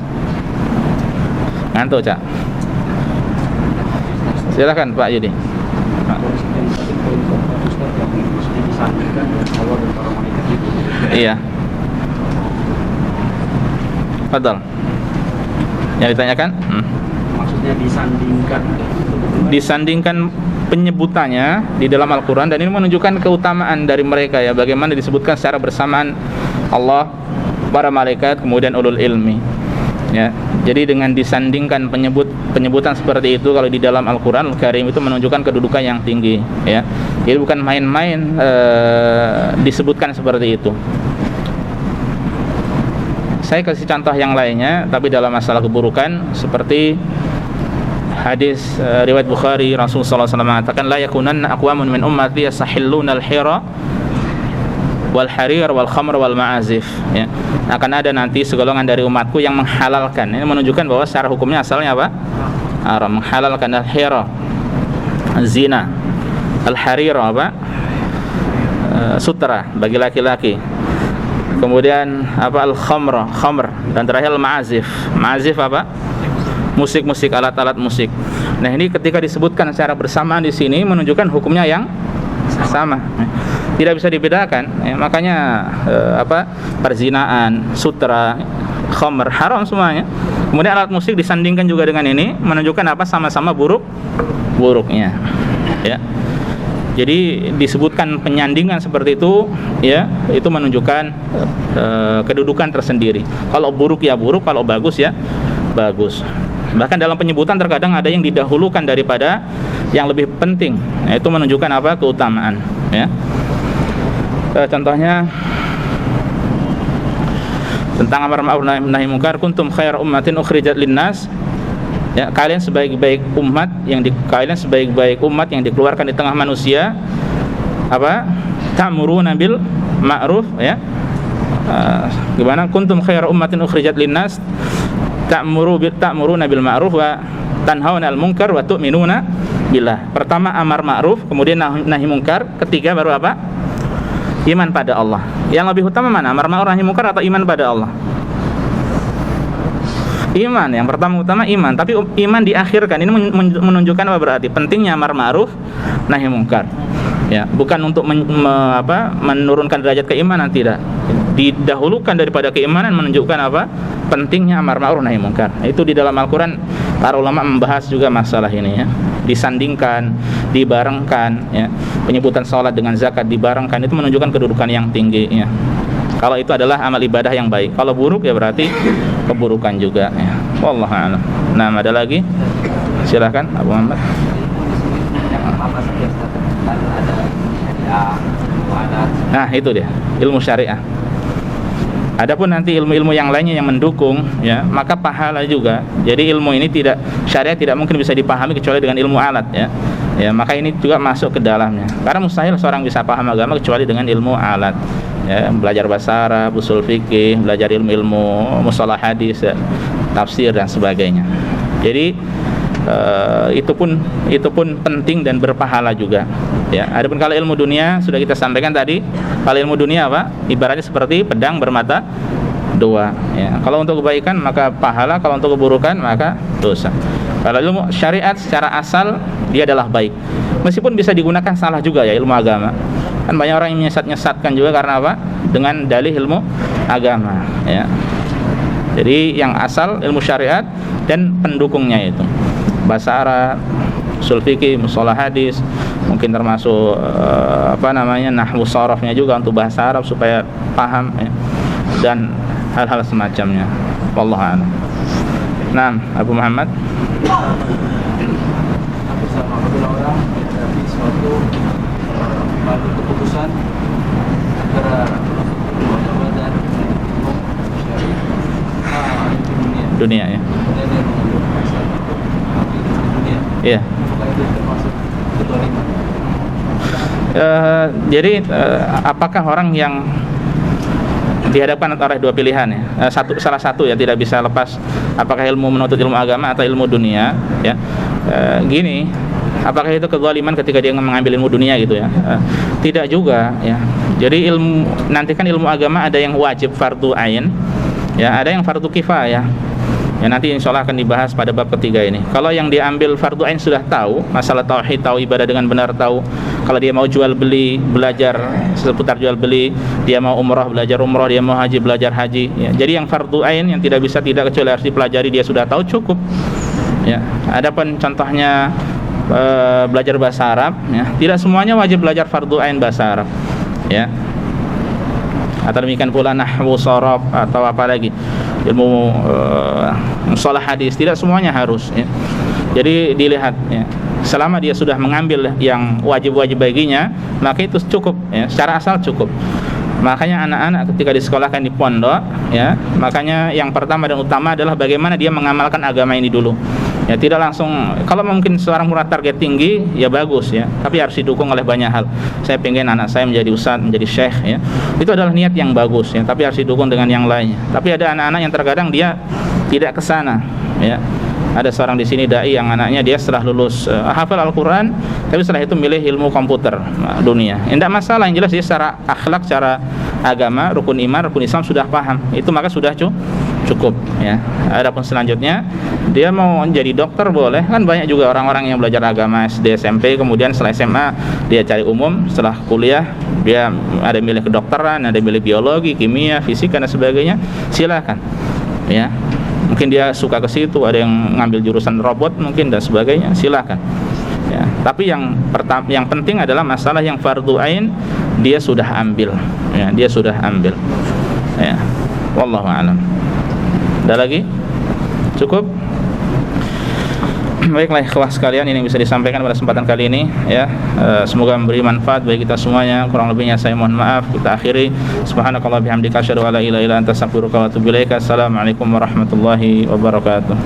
Ngantuk, Cak? Silakan Pak Yudi. Iya. Betul. Yang ditanyakan? Maksudnya disandingkan penyebutannya di dalam Al-Quran, dan ini menunjukkan keutamaan dari mereka ya, bagaimana disebutkan secara bersamaan Allah, para malaikat, kemudian ulul ilmi ya. Jadi dengan disandingkan penyebutan seperti itu kalau di dalam Al-Quran Al-Karim itu menunjukkan kedudukan yang tinggi ya. Jadi bukan main-main disebutkan seperti itu. Saya kasih contoh yang lainnya, tapi dalam masalah keburukan, seperti hadis riwayat Bukhari, Rasulullah SAW mengatakan la yakunanna aqwamun min ummati yasahilluna al-hira wal harir wal khamr wal ma'azif ya. Akan ada nanti segolongan dari umatku yang menghalalkan. Ini menunjukkan bahwa secara hukumnya asalnya apa? Haram. Menghalalkan al-hira, zina, al-harir sutra bagi laki-laki. Kemudian al-khamr, dan terakhir al-ma'azif. Ma'azif musik-musik, alat-alat musik. Nah, ini ketika disebutkan secara bersamaan di sini menunjukkan hukumnya yang sama. Tidak bisa dibedakan. Ya, makanya perzinaan, sutra, khamr haram semuanya. Kemudian alat musik disandingkan juga dengan ini menunjukkan sama-sama buruknya. Ya. Jadi disebutkan penyandingan seperti itu ya, itu menunjukkan kedudukan tersendiri. Kalau buruk ya buruk, kalau bagus ya bagus. Bahkan dalam penyebutan terkadang ada yang didahulukan daripada yang lebih penting. Nah, itu menunjukkan keutamaan ya. Contohnya tentang amar ma'ruf nahi munkar, kuntum khairu ummatin ukhrijat linnas. Ya, kalian sebaik-baik umat yang dikeluarkan di tengah manusia. Ta'muruna bil ma'ruf ya. Gimana? Kuntum khairu ummatin ukhrijat linnas ta'muruna bil ma'ruf wa tanhauna 'anil munkar wa tu'minuna billah. Pertama amar ma'ruf, kemudian nahi munkar, ketiga baru iman pada Allah. Yang lebih utama mana? Amar ma'ruf nahi munkar atau iman pada Allah? Iman, yang pertama utama iman, tapi iman diakhirkan. Ini menunjukkan apa berarti? Pentingnya amar ma'ruf nahi munkar. Ya, bukan untuk menurunkan derajat keimanan, tidak. Didahulukan daripada keimanan menunjukkan pentingnya amar ma'ruf nahi munkar. Itu di dalam Al-Qur'an para ulama membahas juga masalah ini ya. Disandingkan, dibarengkan ya. Penyebutan salat dengan zakat dibarengkan, itu menunjukkan kedudukan yang tinggi ya. Kalau itu adalah amal ibadah yang baik. Kalau buruk ya berarti keburukan juga ya. Wallahu a'lam. Nah, ada lagi? Silakan Abu Muhammad. Nah, itu dia, ilmu syariah. Adapun nanti ilmu-ilmu yang lainnya yang mendukung ya, maka pahala juga. Jadi ilmu ini syariat tidak mungkin bisa dipahami kecuali dengan ilmu alat ya. Ya, maka ini juga masuk ke dalamnya. Karena mustahil seorang bisa paham agama kecuali dengan ilmu alat. Ya, belajar bahasa Arab, usul fikih, belajar ilmu-ilmu mustalah hadis, ya, tafsir dan sebagainya. Jadi itu pun penting dan berpahala juga. Ya, adapun kalau ilmu dunia sudah kita sampaikan tadi, kalau ilmu dunia apa? Ibaratnya seperti pedang bermata dua. Ya, kalau untuk kebaikan maka pahala, kalau untuk keburukan maka dosa. Kalau ilmu syariat secara asal dia adalah baik, meskipun bisa digunakan salah juga ya ilmu agama. Kan banyak orang yang menyesatkan juga karena apa? Dengan dalih ilmu agama. Ya. Jadi yang asal ilmu syariat dan pendukungnya itu bahasa Arab, ushul fikih, mustalah hadis, mungkin termasuk nahwu sharafnya juga untuk bahasa Arab supaya paham ya. Dan hal-hal semacamnya. Wallahu a'lam. Nah, Abu Muhammad. Apabila orang menghadapi suatu keputusan antara agama dan dunia ya. Iya. Jadi apakah orang yang dihadapkan oleh dua pilihan ya, salah satu ya tidak bisa lepas, apakah ilmu menuntut ilmu agama atau ilmu dunia ya. Gini, apakah itu kezaliman ketika dia mengambil ilmu dunia gitu ya? Tidak juga ya. Jadi nanti kan ilmu agama ada yang wajib fardu ain ya, ada yang fardu kifayah ya, nanti insya Allah akan dibahas pada bab ketiga ini. Kalau yang diambil fardu ain sudah tahu masalah tauhid, tahu ibadah dengan benar, tahu kalau dia mau jual beli, belajar seputar jual beli, dia mau umrah, belajar umrah, dia mau haji, belajar haji ya. Jadi yang fardu ain yang tidak bisa tidak kecuali harus dipelajari, dia sudah tahu, cukup ya. Adapun contohnya belajar bahasa Arab ya, tidak semuanya wajib belajar fardu ain bahasa Arab ya. Atau demikian pula nahwu sharaf atau apa lagi ilmu mustalah hadis, tidak semuanya harus ya. Jadi dilihat ya, selama dia sudah mengambil yang wajib-wajib baginya, maka itu cukup ya, secara asal cukup. Makanya anak-anak ketika disekolahkan di pondok ya, makanya yang pertama dan utama adalah bagaimana dia mengamalkan agama ini dulu. Ya, tidak langsung, kalau mungkin seorang murad target tinggi ya bagus ya, tapi harus didukung oleh banyak hal. Saya pengen anak saya menjadi ustadz, menjadi syekh ya. Itu adalah niat yang bagus ya, tapi harus didukung dengan yang lainnya. Tapi ada anak-anak yang terkadang dia tidak ke sana ya. Ada seorang di sini dai yang anaknya dia setelah lulus hafal Al-Qur'an, tapi setelah itu milih ilmu komputer dunia. Tidak masalah, yang jelas dia secara akhlak, secara agama, rukun iman, rukun Islam sudah paham. Itu maka sudah cukup ya. Adapun selanjutnya dia mau menjadi dokter boleh, kan banyak juga orang-orang yang belajar agama SD, SMP, kemudian setelah SMA dia cari umum, setelah kuliah dia ada milih kedokteran, ada milih biologi, kimia, fisika dan sebagainya. Silakan ya. Mungkin dia suka ke situ, ada yang ngambil jurusan robot mungkin dan sebagainya, silakan ya. Tapi yang penting adalah masalah yang fardu ain dia sudah ambil ya, dia sudah ambil ya. Wallahu a'lam. Ada lagi? Cukup? Baiklah ikhwah sekalian, ini yang bisa disampaikan pada kesempatan kali ini ya. Semoga memberi manfaat bagi kita semuanya. Kurang lebihnya saya mohon maaf. Kita akhiri. Subhanakallah bihamdika asyhadu an la ilaha illa anta astaghfiruka wa atubu ilaik. Assalamualaikum warahmatullahi wabarakatuh.